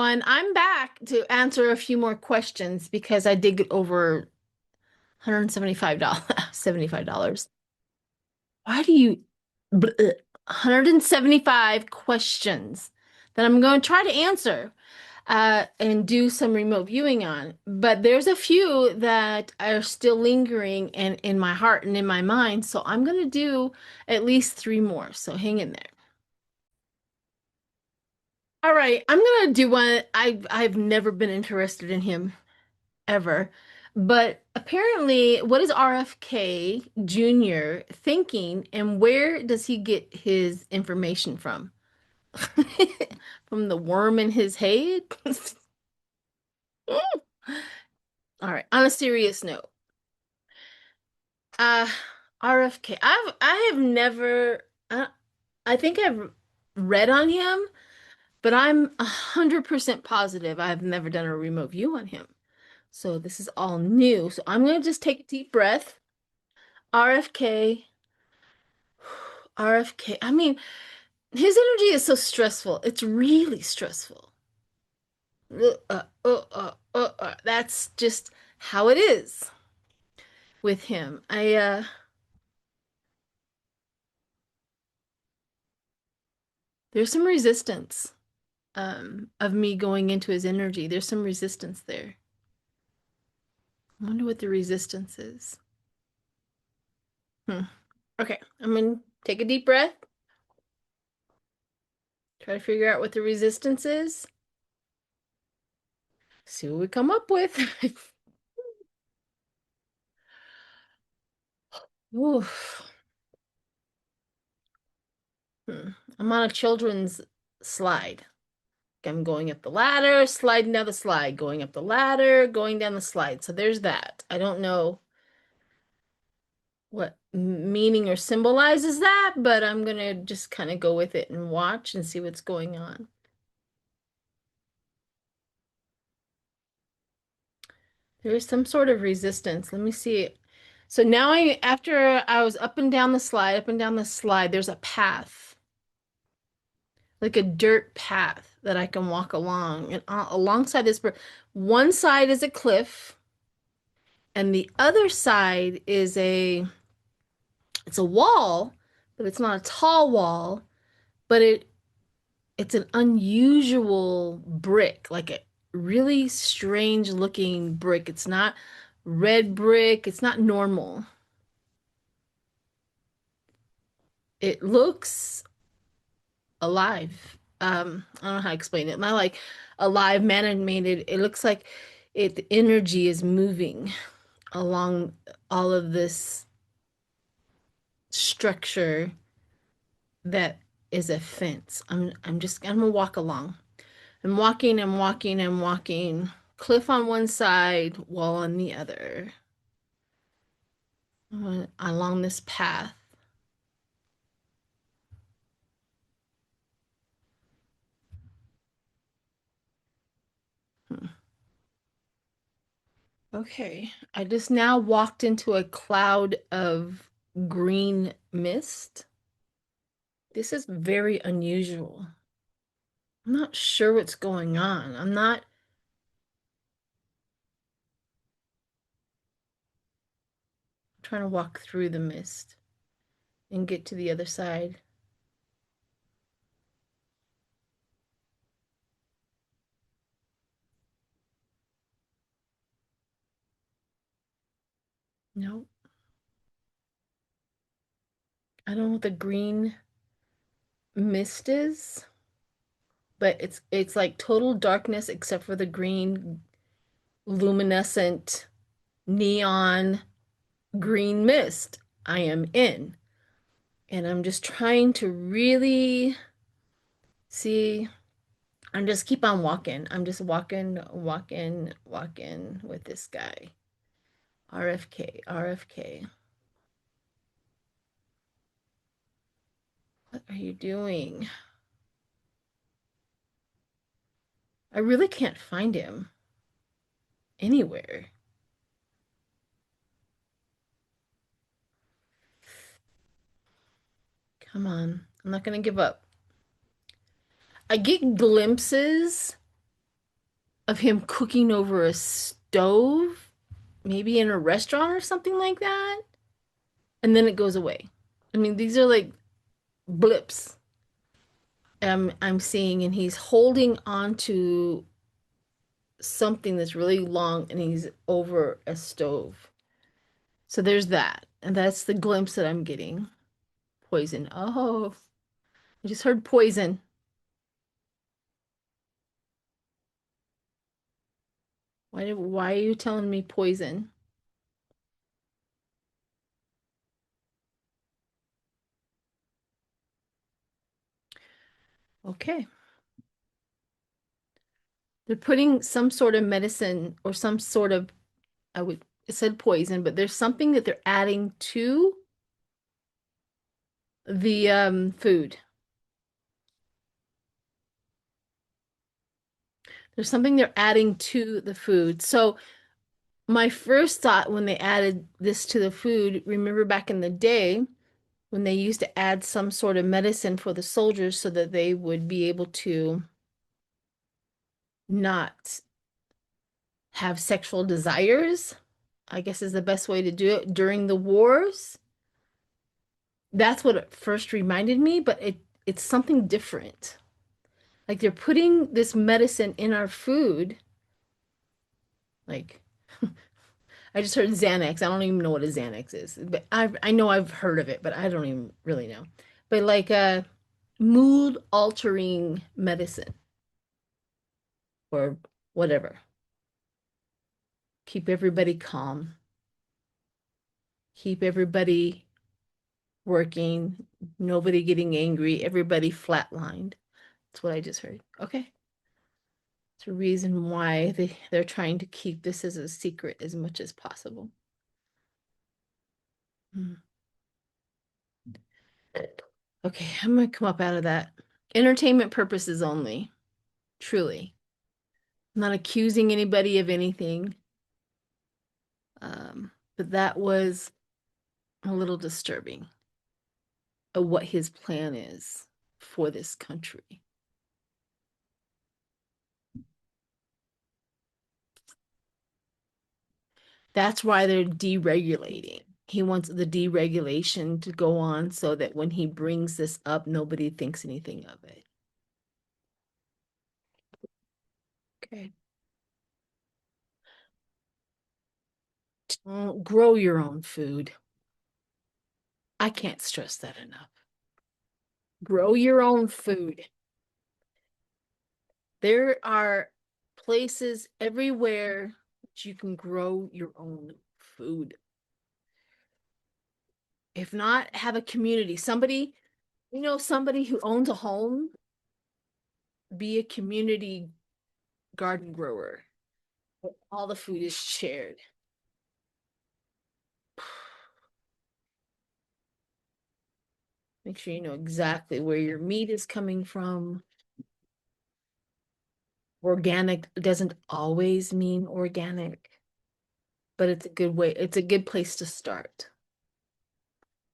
everyone. I'm back to answer a few more questions because I did get over $175, $75. Why do you 175 questions that I'm going to try to answer and do some remote viewing on. But there's a few that are still lingering and in my heart and in my mind. So I'm going to do at least three more. So hang in there. All right, I'm gonna do one. I've never been interested in him ever, but apparently, what is RFK Jr. thinking, and where does he get his information from? From the worm in his head? All right. On a serious note, uh, RFK. I have never. I think I've read on him, but I'm 100% positive I've never done a remote view on him. So this is all new. So I'm going to just take a deep breath. RFK, RFK. I mean, his energy is so stressful. It's really stressful. That's just how it is with him. There's some resistance of me going into his energy. There's some resistance there. I wonder what the resistance is. Hmm. Okay, I'm gonna take a deep breath. Try to figure out what the resistance is. See what we come up with. Oof. Hmm. I'm on a children's slide. I'm going up the ladder, sliding down the slide, going up the ladder, going down the slide. So there's that. I don't know what meaning or symbolizes that, but I'm gonna just kind of go with it and watch and see what's going on. There is some sort of resistance. Let me see. So now after I was up and down the slide, up and down the slide, there's a path, like a dirt path that I can walk along. And alongside this, one side is a cliff, and the other side is it's a wall, but it's not a tall wall, but it's an unusual brick, like a really strange looking brick. It's not red brick, it's not normal. It looks alive. I don't know how to explain it. Not like alive, man animated. It looks like the energy is moving along all of this structure that is a fence. I'm gonna walk along. I'm walking, I'm walking, I'm walking. Cliff on one side, wall on the other. Along this path. Hmm. Okay, I just now walked into a cloud of green mist. This is very unusual. I'm not sure what's going on. I'm not trying to walk through the mist and get to the other side. No, I don't know what the green mist is, but it's like total darkness except for the green luminescent neon green mist I am in. And I'm just trying to really see. I'm just keep on walking. I'm just walking, walking, walking with this guy. RFK, RFK. What are you doing? I really can't find him anywhere. Come on. I'm not gonna give up. I get glimpses of him cooking over a stove, maybe in a restaurant or something like that, and then it goes away. I mean, these are like blips I'm seeing, and he's holding on to something that's really long and he's over a stove. So there's that. And that's the glimpse that I'm getting. Poison. Oh, I just heard poison. Why are you telling me poison? Okay. They're putting some sort of medicine or some sort of, I would, it said poison, but there's something that they're adding to the food. There's something they're adding to the food. So my first thought when they added this to the food, remember back in the day when they used to add some sort of medicine for the soldiers so that they would be able to not have sexual desires, I guess is the best way to do it during the wars. That's what it first reminded me, but it's something different. Like they're putting this medicine in our food. Like I just heard Xanax. I don't even know what a Xanax is, but I know I've heard of it, but I don't even really know. But like a mood altering medicine or whatever. Keep everybody calm. Keep everybody working. Nobody getting angry. Everybody flatlined. That's what I just heard. Okay. It's a reason why they're trying to keep this as a secret as much as possible. Hmm. Okay, I'm gonna come up out of that. Entertainment purposes only, truly. I'm not accusing anybody of anything. But that was a little disturbing of what his plan is for this country. That's why they're deregulating. He wants the deregulation to go on so that when he brings this up, nobody thinks anything of it. Okay. Grow your own food. I can't stress that enough. Grow your own food. There are places everywhere that you can grow your own food. If not, have a community. Somebody, somebody who owns a home, be a community garden grower. All the food is shared. Make sure you know exactly where your meat is coming from. Organic doesn't always mean organic, but it's a good way, it's a good place to start.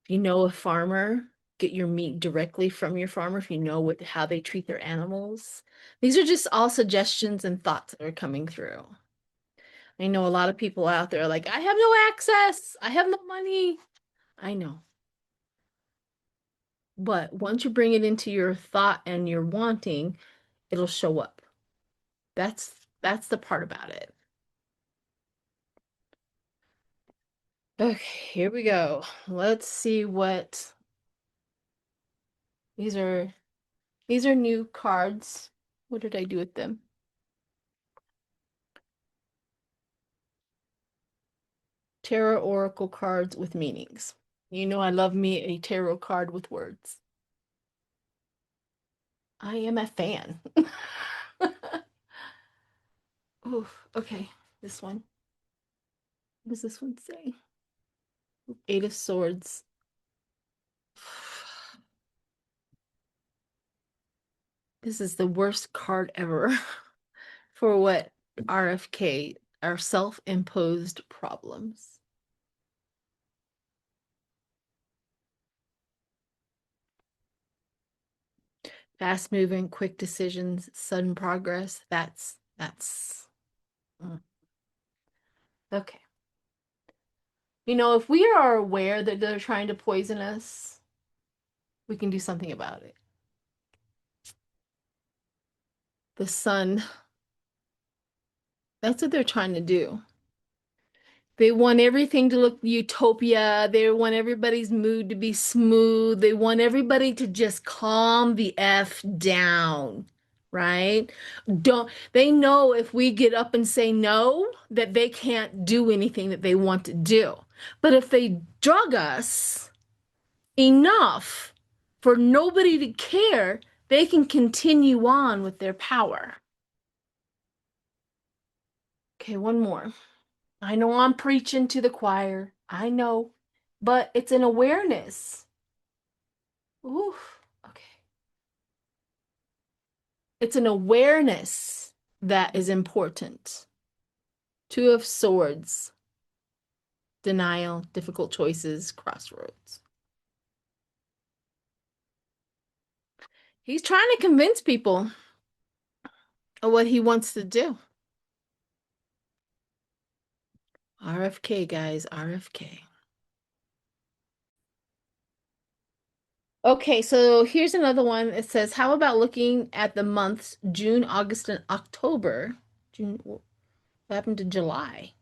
If you know a farmer, get your meat directly from your farmer if you know how they treat their animals. These are just all suggestions and thoughts that are coming through. I know a lot of people out there are like, I have no access, I have no money. I know. But once you bring it into your thought and your wanting, it'll show up. That's the part about it. Okay, here we go. Let's see what these are. These are new cards. What did I do with them? Tarot Oracle cards with meanings. You know I love me a tarot card with words. I am a fan. Oof, okay. This one. What does this one say? Eight of Swords. This is the worst card ever for what RFK, our self-imposed problems. Fast moving, quick decisions, sudden progress. That's Mm. Okay. If we are aware that they're trying to poison us, we can do something about it. The sun, that's what they're trying to do. They want everything to look utopia. They want everybody's mood to be smooth. They want everybody to just calm the F down, right? Don't they know if we get up and say no, that they can't do anything that they want to do. But if they drug us enough for nobody to care, they can continue on with their power. Okay, one more. I know I'm preaching to the choir. I know, but it's an awareness. Oof. Okay. It's an awareness that is important. Two of Swords, denial, difficult choices, crossroads. He's trying to convince people of what he wants to do. RFK, guys, RFK. Okay, so here's another one. It says, how about looking at the months June, August, and October? June, what happened to July?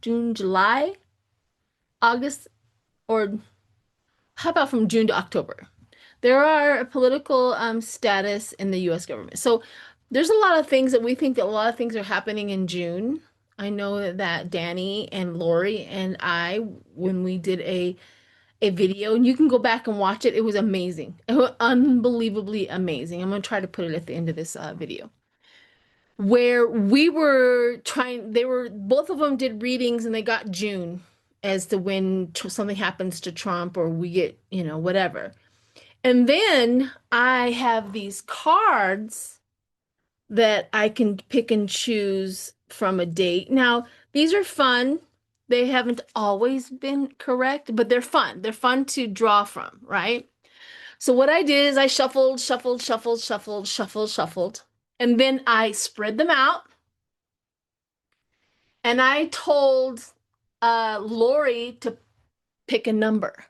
June, July, August, or how about from June to October? There are a political status in the US government. So there's a lot of things that we think that a lot of things are happening in June. I know that Danny and Lori and I, when we did a video, and you can go back and watch it, it was amazing. It was unbelievably amazing. I'm gonna try to put it at the end of this video. Where we were trying, they were both of them did readings and they got June as to when something happens to Trump or we get, whatever. And then I have these cards that I can pick and choose from a date. Now, these are fun. They haven't always been correct, but they're fun. They're fun to draw from, right? So what I did is I shuffled, shuffled, shuffled, shuffled, shuffled, shuffled, and then I spread them out. And I told Lori to pick a number.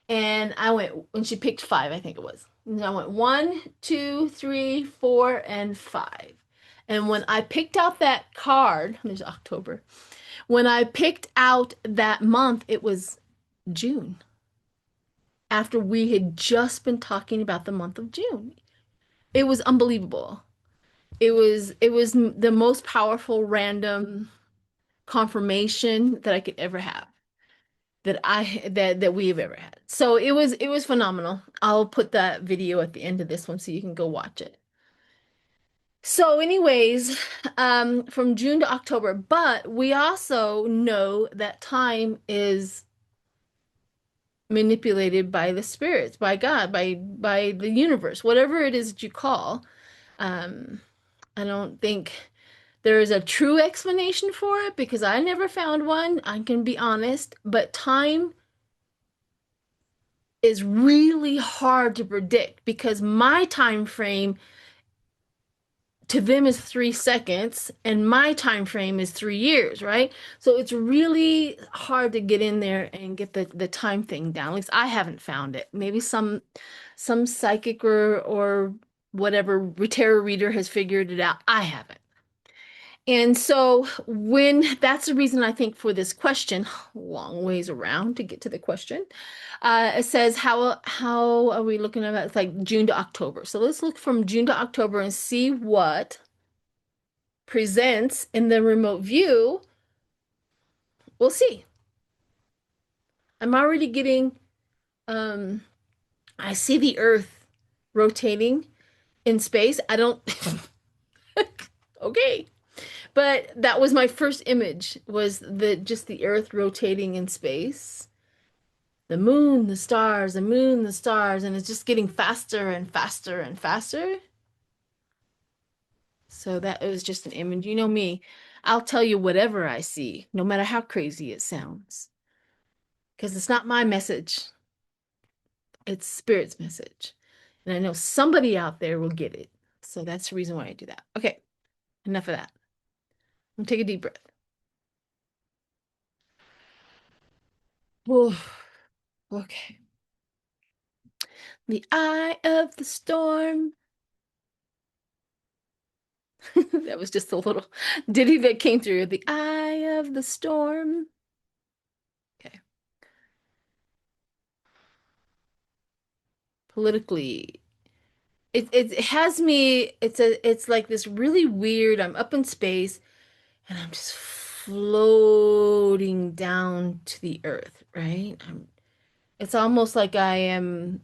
And I went, and she picked five, I think it was. And I went one, two, three, four, and five. And when I picked out that card, there's October. When I picked out that month, it was June. After we had just been talking about the month of June. It was unbelievable. It was the most powerful random confirmation that I could ever have. That we have ever had. So it was phenomenal. I'll put that video at the end of this one so you can go watch it. So anyways, from June to October, but we also know that time is manipulated by the spirits, by God, by the universe, whatever it is that you call. Um, I don't think there is a true explanation for it because I never found one. I can be honest, but time is really hard to predict because my time frame to them is 3 seconds and my time frame is 3 years, right? So it's really hard to get in there and get the time thing down. At least I haven't found it. Maybe some psychic or whatever tarot reader has figured it out. I haven't. And so when that's the reason I think for this question, long ways around to get to the question. It says how are we looking at it? It's like June to October. So let's look from June to October and see what presents in the remote view. We'll see. I'm already getting um I see the Earth rotating in space. I don't okay. But that was my first image was the just the Earth rotating in space. The moon, the stars, the moon, the stars, and it's just getting faster and faster and faster. So that was just an image. You know me, I'll tell you whatever I see, no matter how crazy it sounds, because it's not my message, it's Spirit's message. And I know somebody out there will get it. So that's the reason why I do that. Okay. Enough of that. Take a deep breath. Whew. Okay. The eye of the storm. That was just a little ditty that came through. The eye of the storm. Okay. Politically, it has me, it's like this really weird, I'm up in space and I'm just floating down to the earth, right? It's almost like I am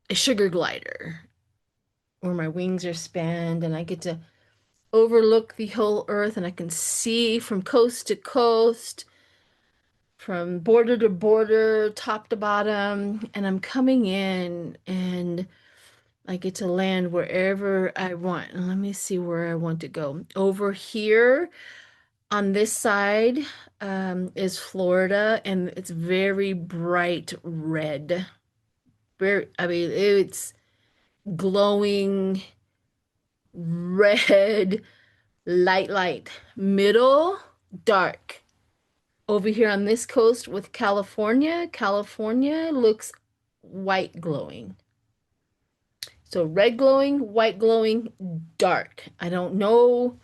a sugar glider where my wings are spanned and I get to overlook the whole earth and I can see from coast to coast, from border to border, top to bottom, and I'm coming in and I get to land wherever I want. And let me see where I want to go. Over here on this side is Florida, and it's very bright red. Very, I mean, it's glowing red, light. Middle, dark. Over here on this coast with California, California looks white glowing. So red glowing, white glowing, dark. I don't know.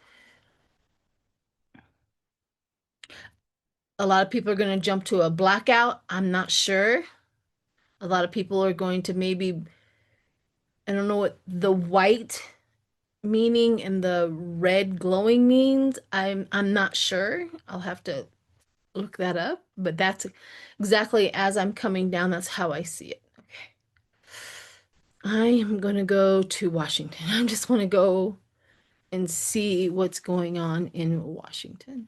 A lot of people are going to jump to a blackout. I'm not sure. A lot of people are going to maybe, I don't know what the white meaning and the red glowing means. I'm not sure. I'll have to look that up, but that's exactly as I'm coming down, that's how I see it. Okay. I am going to go to Washington. I just want to go and see what's going on in Washington.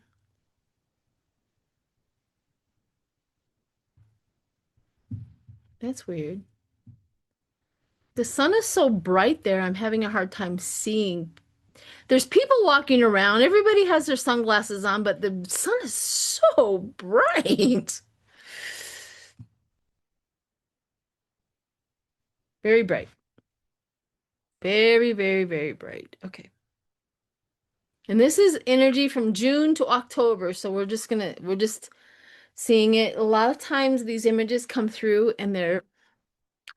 That's weird. The sun is so bright there, I'm having a hard time seeing. There's people walking around. Everybody has their sunglasses on, but the sun is so bright. Very bright. Very bright. Okay. And this is energy from June to October. So we're just seeing it. A lot of times these images come through and they're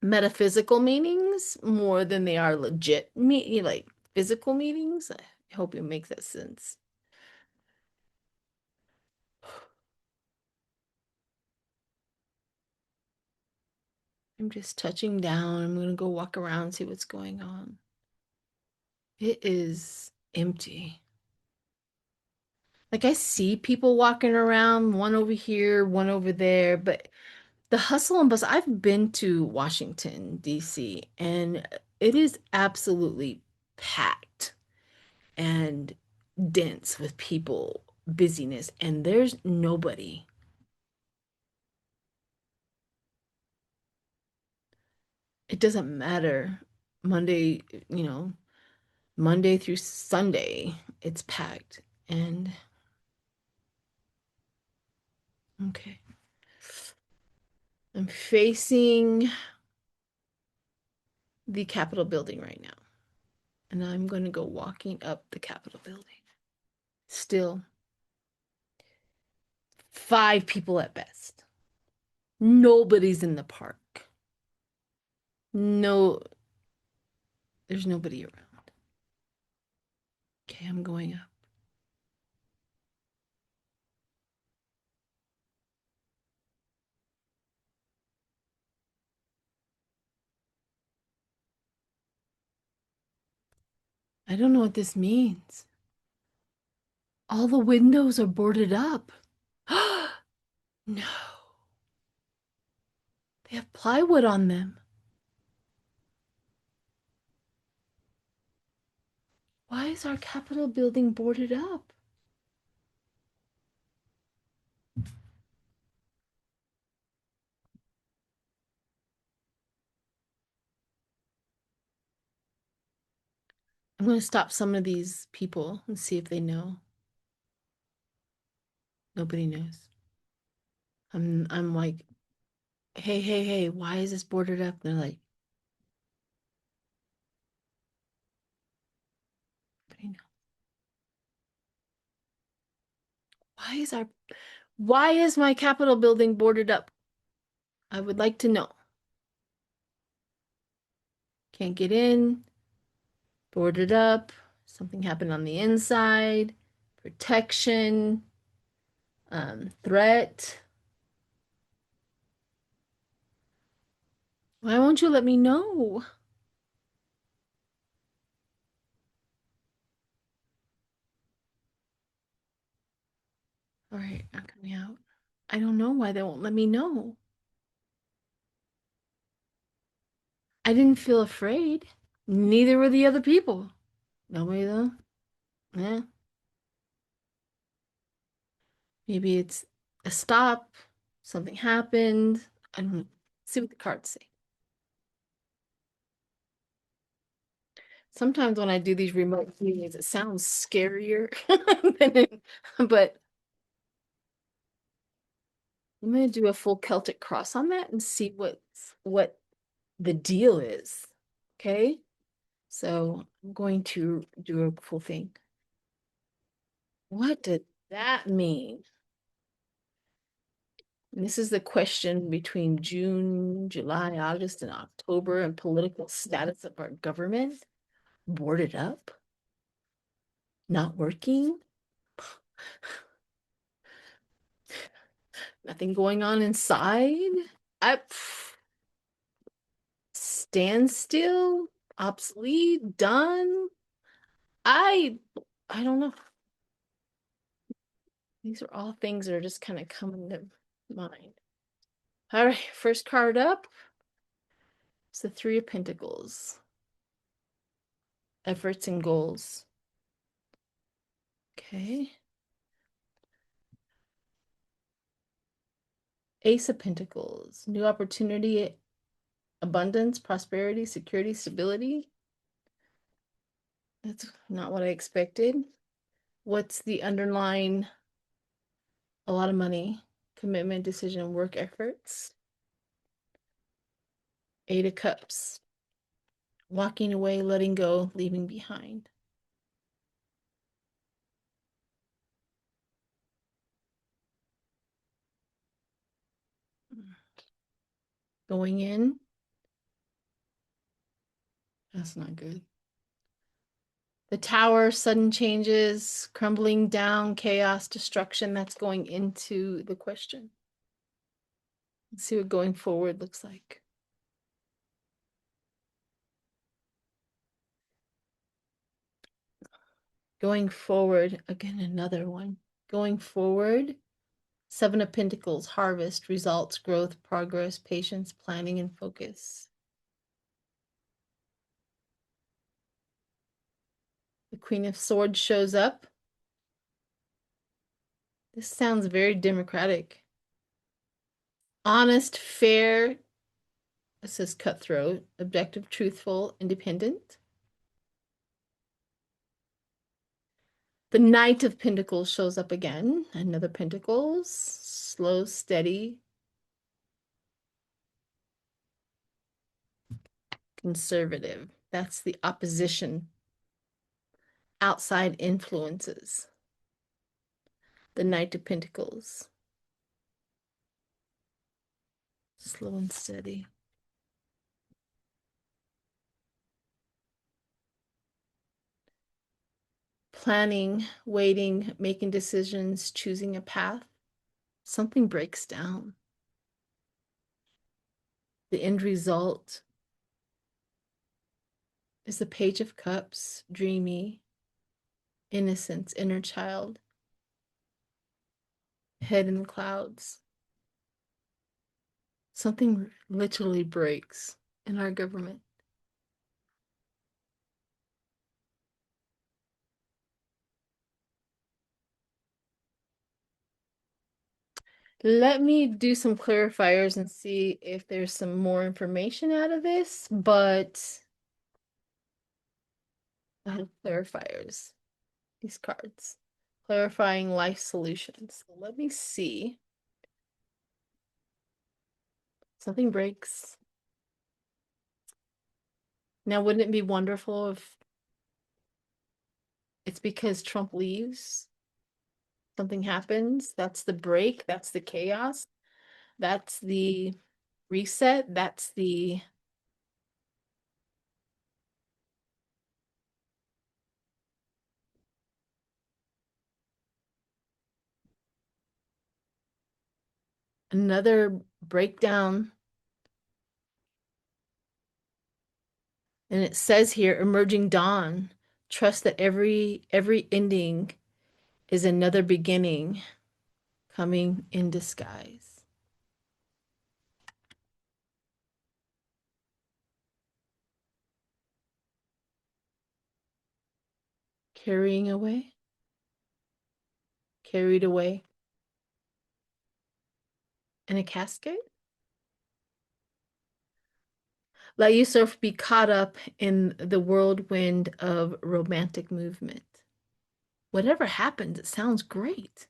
metaphysical meanings more than they are legit like physical meanings. I hope it makes that sense. I'm just touching down. I'm gonna go walk around, see what's going on. It is empty. Like I see people walking around, one over here, one over there, but the hustle and bustle, I've been to Washington, D.C., and it is absolutely packed and dense with people, busyness, and there's nobody. It doesn't matter. Monday, you know, Monday through Sunday, it's packed. And okay, I'm facing the Capitol building right now. And I'm going to go walking up the Capitol building. Still, five people at best. Nobody's in the park. No, there's nobody around. Okay, I'm going up. I don't know what this means. All the windows are boarded up. No, they have plywood on them. Why is our Capitol building boarded up? I'm going to stop some of these people and see if they know. Nobody knows. I'm like, hey, why is this boarded up? They're like, Why is our why is my Capitol building boarded up? I would like to know. Can't get in, boarded up. Something happened on the inside. Protection, threat. Why won't you let me know? All right, I'm coming out. I don't know why they won't let me know. I didn't feel afraid. Neither were the other people. Nobody though. Yeah. Maybe it's a stop. Something happened. I don't know. See what the cards say. Sometimes when I do these remote meetings, it sounds scarier but I'm gonna do a full Celtic cross on that and see what the deal is. Okay? So I'm going to do a full thing. What did that mean? And this is the question between June, July, August, and October and political status of our government. Boarded up, not working, nothing going on inside. I standstill, obsolete, done. I I don't know. These are all things that are just kind of coming to mind. All right, first card up. It's the Three of Pentacles. Efforts and goals. Okay. Ace of Pentacles. New opportunity, abundance, prosperity, security, stability. That's not what I expected. What's the underlying? A lot of money, commitment, decision, work efforts. Eight of Cups. Walking away, letting go, leaving behind. Going in. That's not good. The Tower, sudden changes, crumbling down, chaos, destruction. That's going into the question. Let's see what going forward looks like. Going forward, again, another one. Going forward, Seven of Pentacles, harvest, results, growth, progress, patience, planning, and focus. The Queen of Swords shows up. This sounds very democratic. Honest, fair, it says cutthroat, objective, truthful, independent. The Knight of Pentacles shows up again. Another Pentacles, slow, steady, conservative. That's the opposition, outside influences. The Knight of Pentacles, slow and steady. Planning, waiting, making decisions, choosing a path. Something breaks down. The end result is the Page of Cups, dreamy, innocence, inner child, head in the clouds. Something literally breaks in our government. Let me do some clarifiers and see if there's some more information out of this, but I have clarifiers, these cards, clarifying life solutions. So let me see. Something breaks. Now, wouldn't it be wonderful if it's because Trump leaves Something happens. That's the break. That's the chaos. That's the reset. That's the another breakdown. And it says here, emerging dawn. Trust that every ending is another beginning coming in disguise. Carrying away, carried away in a casket. Let yourself be caught up in the whirlwind of romantic movement. Whatever happens, it sounds great.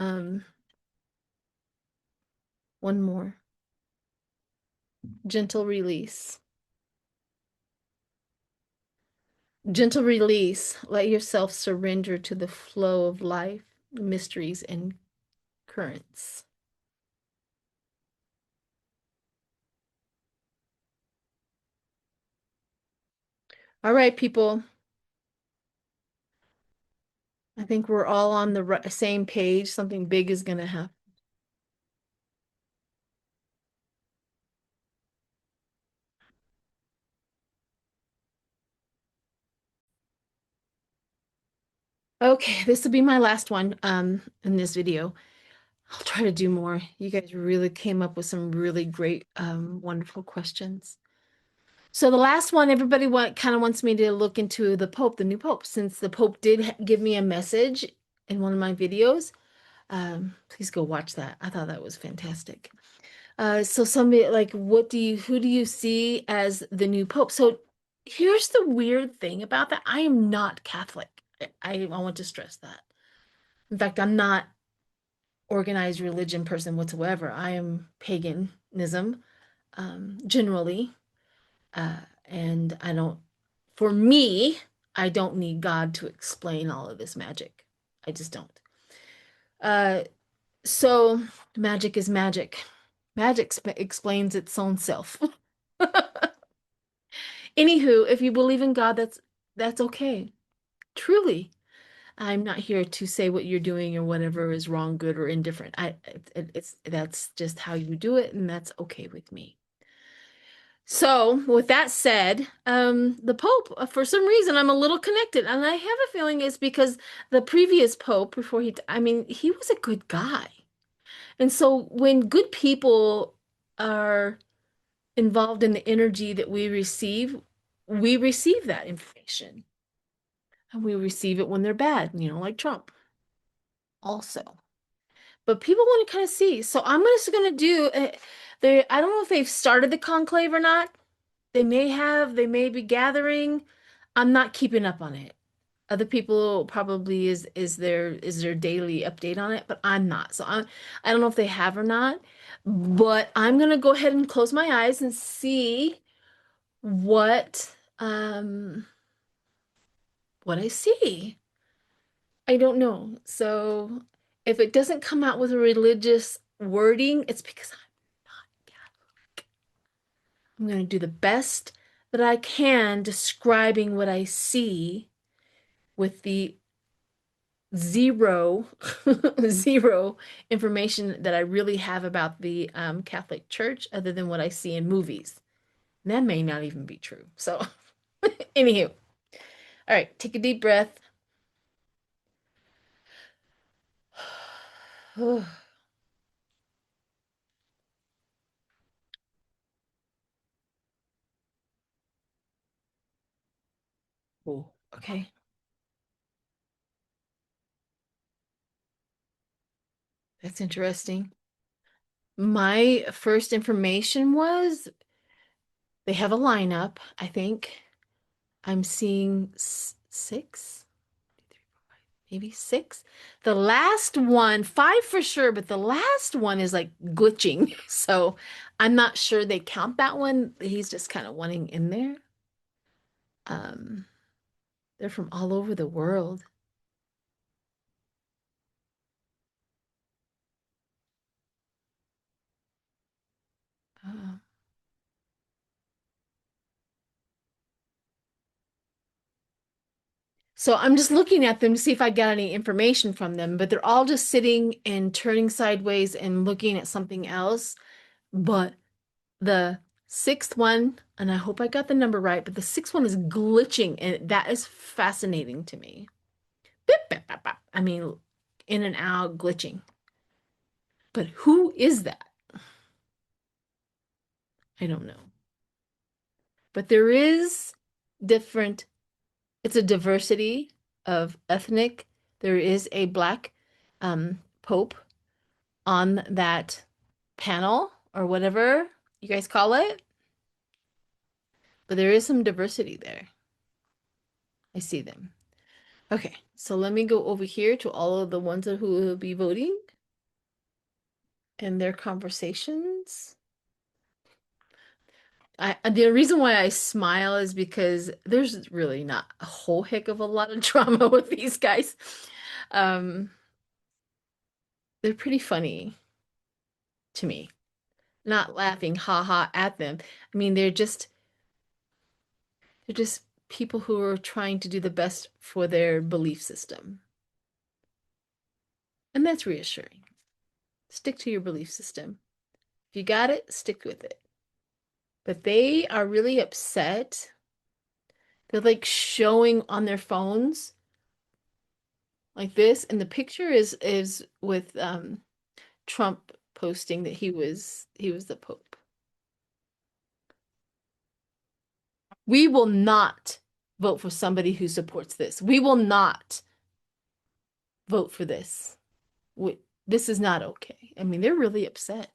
Um, one more. Gentle release. Gentle release. Let yourself surrender to the flow of life, mysteries, and currents. All right, people. I think we're all on the same page. Something big is going to happen. Okay, this will be my last one in this video. I'll try to do more. You guys really came up with some really great wonderful questions. So the last one, everybody kind of wants me to look into the Pope, the new Pope, since the Pope did give me a message in one of my videos. Please go watch that. I thought that was fantastic. So somebody like, who do you see as the new Pope? So here's the weird thing about that. I am not Catholic. I want to stress that. In fact, I'm not organized religion person whatsoever. I am paganism, generally. And I don't, for me, I don't need God to explain all of this magic. I just don't. Uh, so magic is magic. Magic explains its own self. Anywho, if you believe in God, that's okay. Truly, I'm not here to say what you're doing or whatever is wrong, good, or indifferent. It's that's just how you do it, and that's okay with me. So, with that said, the Pope, for some reason, I'm a little connected, and I have a feeling it's because the previous Pope, before I mean, he was a good guy. And so, when good people are involved in the energy that we receive that information. And we receive it when they're bad, like Trump also. But people want to kind of see. So, I'm just going to do, I don't know if they've started the conclave or not. They may be gathering. I'm not keeping up on it. Other people probably is their daily update on it, but I'm not. So I don't know if they have or not, but I'm gonna go ahead and close my eyes and see what what I see. I don't know. So if it doesn't come out with a religious wording, it's because I'm going to do the best that I can describing what I see with the zero zero information that I really have about the Catholic Church other than what I see in movies. And that may not even be true. So, anywho, all right, take a deep breath. Oh, okay, that's interesting. My first information was they have a lineup, I think. I'm seeing six, maybe six. The last one, five for sure, but the last one is like glitching. So I'm not sure they count that one. He's just kind of wanting in there. Um, they're from all over the world. So I'm just looking at them to see if I got any information from them, but they're all just sitting and turning sideways and looking at something else. But the sixth one, and I hope I got the number right, but the sixth one is glitching, and that is fascinating to me. Beep, beep, beep, beep. I mean, in and out, glitching. But who is that? I don't know. But there is different, it's a diversity of ethnic. There is a black pope on that panel or whatever you guys call it. But there is some diversity there. I see them. Okay, so let me go over here to all of the ones who will be voting and their conversations. The reason why I smile is because there's really not a whole heck of a lot of drama with these guys. Um, they're pretty funny to me. Not laughing ha ha at them. I mean, they're just people who are trying to do the best for their belief system. And that's reassuring. Stick to your belief system. If you got it, stick with it. But they are really upset. They're like showing on their phones like this, and the picture is with Trump posting that he was the Pope. We will not vote for somebody who supports this. We will not vote for this. We, this is not okay. I mean, they're really upset.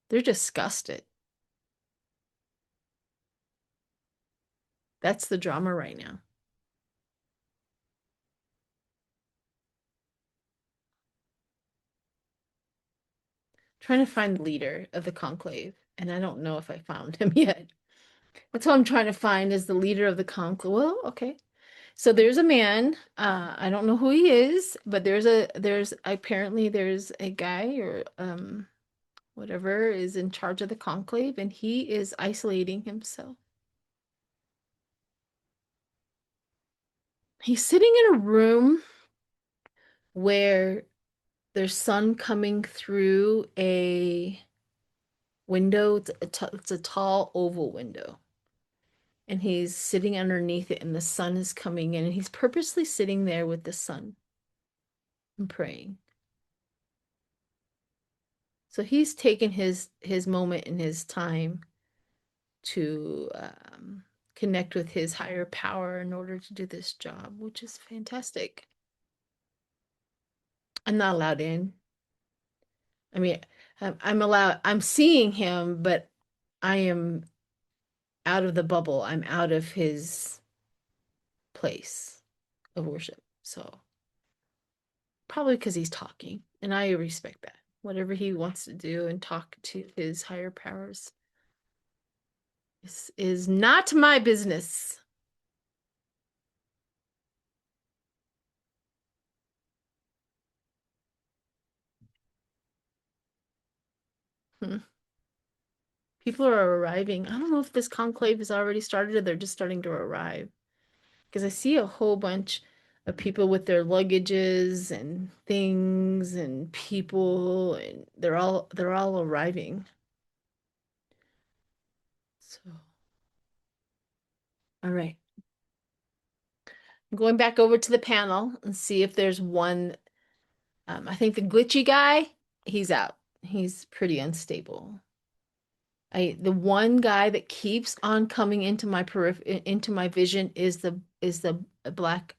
They're disgusted. That's the drama right now. Trying to find the leader of the conclave, and I don't know if I found him yet. That's what I'm trying to find is the leader of the conclave. Well, okay. So there's a man, I don't know who he is, but there's apparently there's a guy or whatever is in charge of the conclave and he is isolating himself. He's sitting in a room where there's sun coming through a window. It's a tall oval window. And he's sitting underneath it and the sun is coming in and he's purposely sitting there with the sun and praying. So he's taken his moment and his time to connect with his higher power in order to do this job, which is fantastic. I'm not allowed in. I mean, I'm allowed, I'm seeing him, but I am out of the bubble. I'm out of his place of worship. So probably because he's talking, and I respect that. Whatever he wants to do and talk to his higher powers is not my business. Hmm. People are arriving. I don't know if this conclave has already started or they're just starting to arrive. Because I see a whole bunch of people with their luggages and things and people and they're all arriving. So, all right. I'm going back over to the panel and see if there's one. I think the glitchy guy, he's out. He's pretty unstable. The one guy that keeps on coming into my into my vision is the black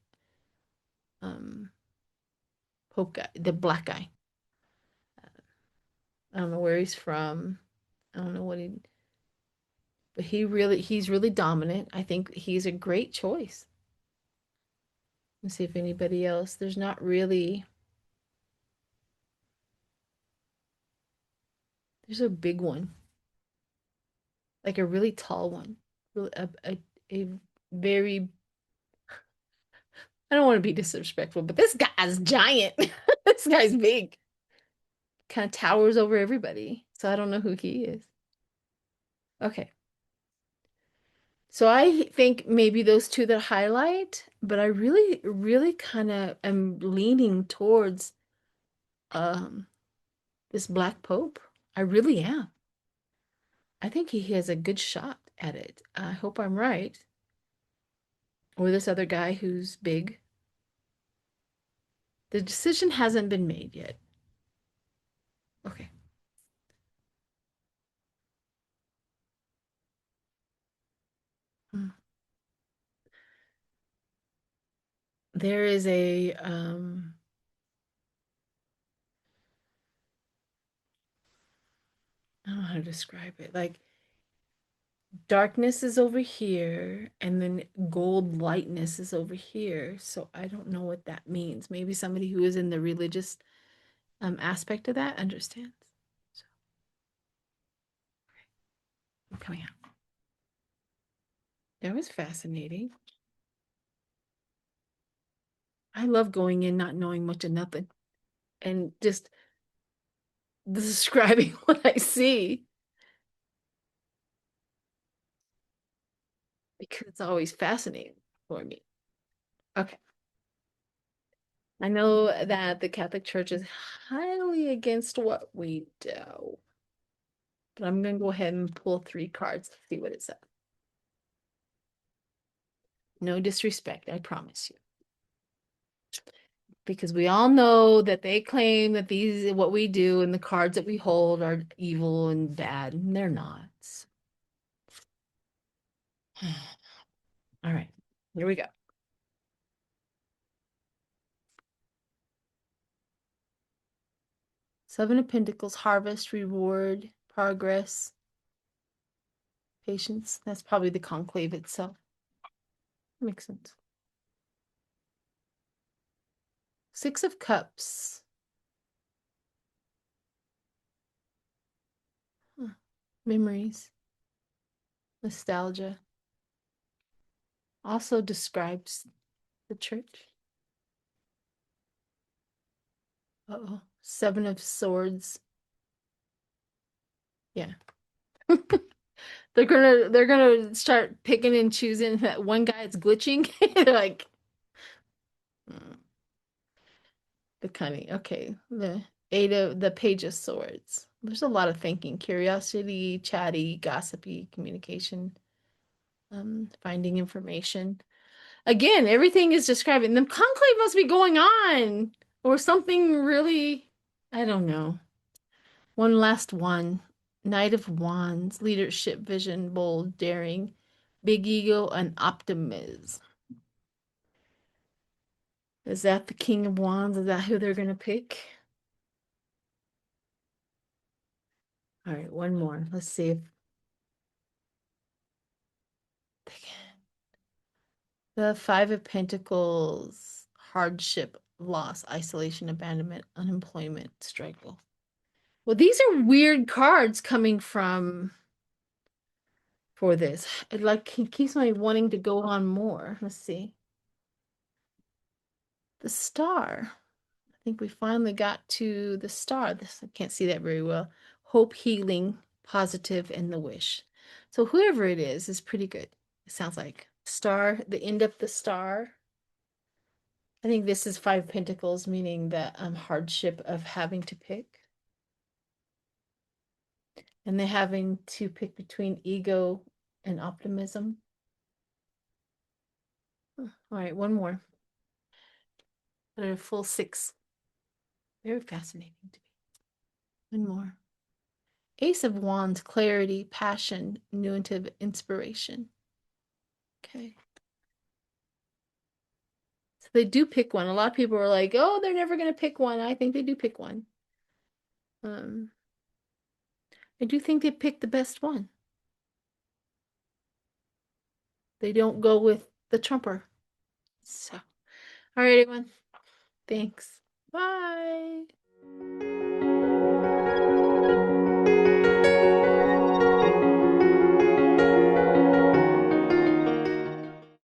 um poke guy, the black guy. I don't know where he's from. I don't know what but he's really dominant. I think he's a great choice. Let's see if anybody else. There's not really, there's a big one, like a really tall one. Really a very, I don't want to be disrespectful, but this guy's giant. This guy's big. Kind of towers over everybody. So I don't know who he is. Okay. So I think maybe those two that highlight, but I really, really kind of am leaning towards um this Black Pope. I really am. I think he has a good shot at it. I hope I'm right. Or this other guy who's big. The decision hasn't been made yet. Okay. Hmm. There is a I don't know how to describe it. Like darkness is over here, and then gold lightness is over here. So I don't know what that means. Maybe somebody who is in the religious aspect of that understands. So I'm coming out. That was fascinating. I love going in not knowing much of nothing and just describing what I see because it's always fascinating for me. Okay. I know that the Catholic Church is highly against what we do, but I'm going to go ahead and pull three cards to see what it says. No disrespect, I promise you. Because we all know that they claim that these, what we do and the cards that we hold are evil and bad, and they're not. All right, here we go. Seven of Pentacles, harvest, reward, progress, patience. That's probably the conclave itself. Makes sense. Six of Cups. Huh. Memories, nostalgia. Also describes the church. Uh-oh. Seven of Swords. Yeah. They're gonna start picking and choosing that one guy is glitching. Like mm, the cunning. Okay. The eight of the Page of Swords. There's a lot of thinking, curiosity, chatty, gossipy communication, finding information. Again, everything is describing the conclave must be going on or something really, I don't know. One last one. Knight of Wands, leadership, vision, bold, daring, big ego, and optimism. Is that the King of Wands? Is that who they're gonna pick? All right, one more. Let's see if they can. The Five of Pentacles, hardship, loss, isolation, abandonment, unemployment, struggle. Well, these are weird cards coming from for this. It like keeps me wanting to go on more. Let's see. The Star. I think we finally got to the star. This I can't see that very well. Hope, healing, positive, and the wish. So whoever it is pretty good. It sounds like star, the end of the star. I think this is Five Pentacles, meaning the hardship of having to pick. And they're having to pick between ego and optimism. All right, one more. A full six. Very fascinating to me. One more. Ace of Wands, clarity, passion, intuitive inspiration. Okay. So they do pick one. A lot of people are like, oh, they're never going to pick one. I think they do pick one. Um, I do think they pick the best one. They don't go with the trumper. So, all right, everyone. Thanks. Bye.